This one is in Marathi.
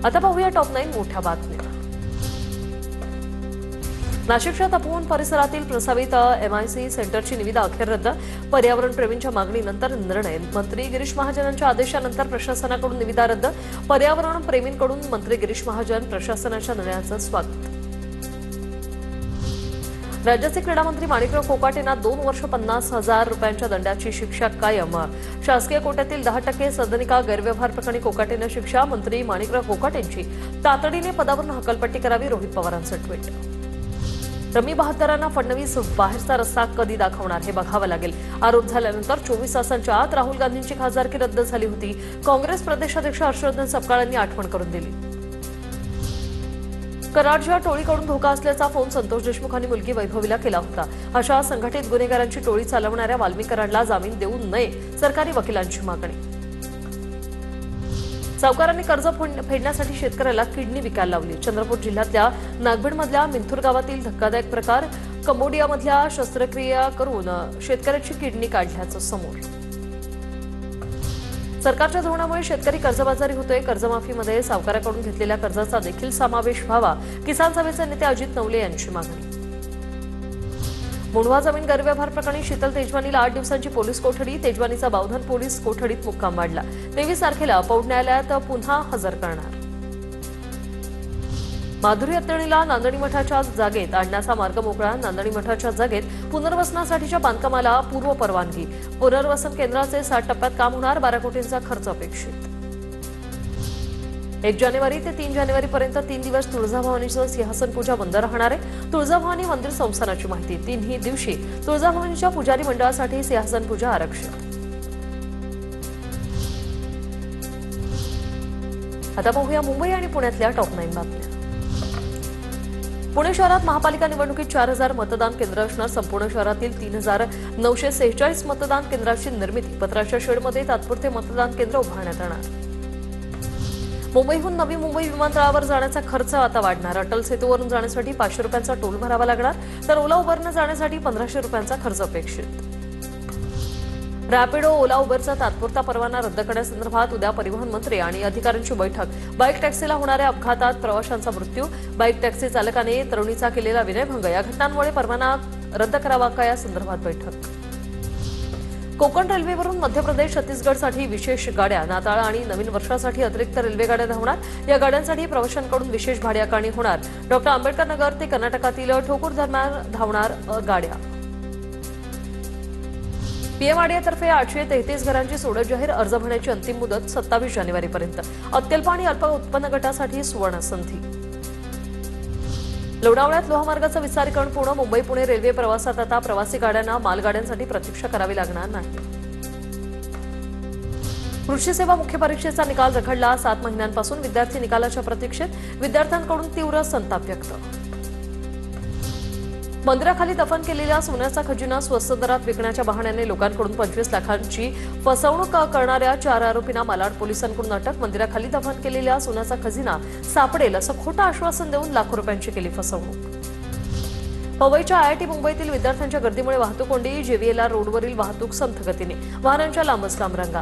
आता पाहूया टॉप 9 मोठ्या बातम्या। नाशिकच्या तपोवन परिसरातील प्रस्तावित MIC सेंटरची निविदा अखेर रद्द। पर्यावरण प्रेमींच्या मागणीनंतर निर्णय। मंत्री गिरीश महाजनांच्या आदेशानंतर प्रशासनाकडून निविदा रद्द। पर्यावरण प्रेमींकडून मंत्री गिरीश महाजन प्रशासनाच्या निर्णयाचं स्वागत। राज्याचे क्रीडा मंत्री माणिकराव कोकाटे यांना 2 वर्ष 50,000 रुपयांच्या दंडाची शिक्षा कायम। शासकीय कोट्यातील 10% सदनिका गैरव्यवहार प्रकरणी कोकाटेंना शिक्षा। मंत्री माणिकराव कोकाटेंची तातडीने पदावरून हकालपट्टी करावी। रोहित पवारांचं ट्विट। रमी बहादरांना फडणवीस बाहेरचा रस्ता कधी दाखवणार हे बघावं लागेल। आरोप झाल्यानंतर 24 तासांच्या आत राहुल गांधींची खासदारकी रद्द झाली होती। काँग्रेस प्रदेशाध्यक्ष हर्षवर्धन सपकाळांनी आठवण करून दिली। कराडच्या टोळीकडून धोका असल्याचा फोन संतोष देशमुखांनी मुलगी वैभवीला केला होता। अशा संघटित गुन्हेगारांची टोळी चालवणाऱ्या वाल्मिक कराडला जामीन देऊ नये, सरकारी वकिलांची मागणी। सावकारांनी कर्ज फेडण्यासाठी शेतकऱ्याला किडनी विकायला लावली। चंद्रपूर जिल्ह्यातल्या नागभीडमधल्या मिंथूर गावातील धक्कादायक प्रकार। कंबोडियामधल्या शस्त्रक्रिया करून शेतकऱ्याची किडनी काढल्याचं समोर। सरकारच्या धोरणामुळे शेतकरी कर्जबाजारी होतोय। कर्जमाफीमध्ये सावकाराकडून घेतलेल्या कर्जाचा देखील समावेश व्हावा, किसान सभेचे नेते अजित नवले यांची मागणी। मुंढवा जमीन गैरव्यवहार प्रकरणी शीतल तेजवानीला 8 दिवसांची पोलीस कोठडी। तेजवानीचा बावधन पोलीस कोठडीत मुक्काम वाढला। 23 तारखेला पौढ न्यायालयात पुन्हा हजर करणार। माधुरी अत्तणीला नांदणी मठाच्या जागेत आणण्याचा मार्ग मोकळा। नांदणी मठाच्या जागेत पुनर्वसनासाठीच्या बांधकामाला पूर्व परवानगी। पुनर्वसन केंद्राचे 60 टप्प्यात काम होणार। 12 कोटींचा खर्च अपेक्षित। 1 जानेवारी ते 3 जानेवारीपर्यंत 3 दिवस तुळजाभवानीचं सिंहासन पूजा बंद राहणार आहे। तुळजाभवानी मंदिर संस्थानाची माहिती। 3ही दिवशी तुळजाभवानीच्या पुजारी मंडळासाठी सिंहासन पूजा आरक्षित। आता पाहूया मुंबई आणि पुण्यातल्या टॉप 9 बातम्या। पुणे शहरात महापालिका निवडणुकीत 4000 मतदान केंद्र असणार। संपूर्ण शहरातील 3946 मतदान केंद्राची निर्मिती। पत्राच्या शेडमध्ये तात्पुरते मतदान केंद्र उभारण्यात येणार। मुंबईहून नवी मुंबई विमानतळावर जाण्याचा खर्च आता वाढणार। अटल सेतूवरून जाण्यासाठी 500 रुपयांचा टोल भरावा लागणार, तर ओला उबरने जाण्यासाठी 1500 रुपयांचा खर्च अपेक्षित। रॅपिडो ओला उबरचा तात्पुरता परवाना रद्द करण्यासंदर्भात उद्या परिवहन मंत्री आणि अधिकाऱ्यांची बैठक। बाईक टॅक्सीला होणाऱ्या अपघातात प्रवाशांचा मृत्यू। बाईक टॅक्सी चालकाने तरुणीचा केलेला विनयभंग या घटनांमुळे परवाना रद्द करावा का, या संदर्भात बैठक। कोकण रेल्वेवरून मध्य प्रदेश छत्तीसगडसाठी विशेष गाड्या। नाताळ आणि नवीन वर्षासाठी अतिरिक्त रेल्वे गाड्या धावणार। या गाड्यांसाठी प्रवाशांकडून विशेष भाडे आकारणी होणार। डॉ. आंबेडकर नगर ते कर्नाटकातील ठोकूर दरम्यान धावणार गाड्या। पीएमआरडीएतर्फे 833 घरांची सोडत जाहीर। अर्ज भरण्याची अंतिम मुदत 27 जानेवारीपर्यंत। अत्यल्प आणि अल्प उत्पन्न गटासाठी सुवर्ण संधी। लोणावळ्यात लोहमार्गाचं विस्तारीकरण पूर्ण। मुंबई पुणे रेल्वे प्रवासात आता प्रवासी गाड्यांना मालगाड्यांसाठी प्रतीक्षा करावी लागणार नाही। कृषी सेवा मुख्य परीक्षेचा निकाल रखडला। 7 महिन्यांपासून विद्यार्थी निकालाच्या प्रतीक्षेत। विद्यार्थ्यांकडून तीव्र संताप व्यक्त। मंदिराखाली दफन केलेल्या सोन्याचा खजिना स्वस्त दरात विकण्याच्या बहाण्याने लोकांकडून 25 लाखांची फसवणूक करणाऱ्या 4 आरोपींना मालाड पोलिसांकडून अटक। मंदिराखाली दफन केलेल्या सोन्याचा खजिना सापडेल असं खोटं आश्वासन देऊन लाखो रुपयांची केली फसवणूक। पवईच्या IIT मुंबईतील विद्यार्थ्यांच्या गर्दीमुळे वाहतूक कोंडी। JVLR रोडवरील वाहतूक संथ गतीने। वाहनांच्या लांबच लांब रांगा।